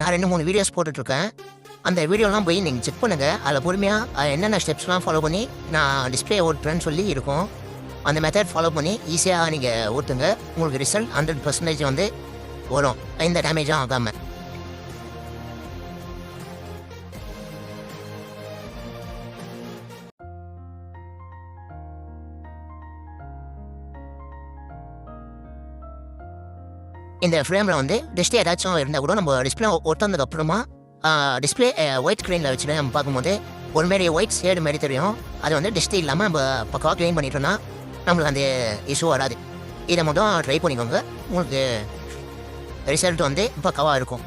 நான் 2-3 வீடியோஸ் போட்டுட்ருக்கேன். அந்த வீடியோலாம் போய் நீங்கள் செக் பண்ணுங்கள். அதில் பொறுமையாக என்னென்ன ஸ்டெப்ஸ்லாம் ஃபாலோ பண்ணி நான் டிஸ்பிளே ஓட்டுறேன்னு சொல்லி இருக்கும். அந்த மெத்தட் ஃபாலோ பண்ணி ஈஸியாக நீங்கள் ஓட்டுங்க. உங்களுக்கு ரிசல்ட் 100% வந்து வரும், எந்த டேமேஜும் ஆகாமல். இந்த ஃப்ரேமில் வந்து டிஸ்பிளே ஏதாச்சும் இருந்தால் கூட நம்ம டிஸ்பிளே ஒட்டினதுக்கப்புறமா டிஸ்பிளே ஒயிட் ஸ்க்ரீனில் வச்சுட்டு நம்ம பார்க்கும்போது ஒரு மாரி ஒயிட் ஷேடு மாரி தெரியும். அது வந்து டிஸ்பிளே இல்லாமல் நம்ம பக்காவாக க்ளீன் பண்ணிட்டோம்னா நம்மளுக்கு அந்த இஷ்யூ வராது. இதை மட்டும் ட்ரை பண்ணிக்கோங்க, உங்களுக்கு ரிசல்ட் வந்து பக்காவாக இருக்கும்.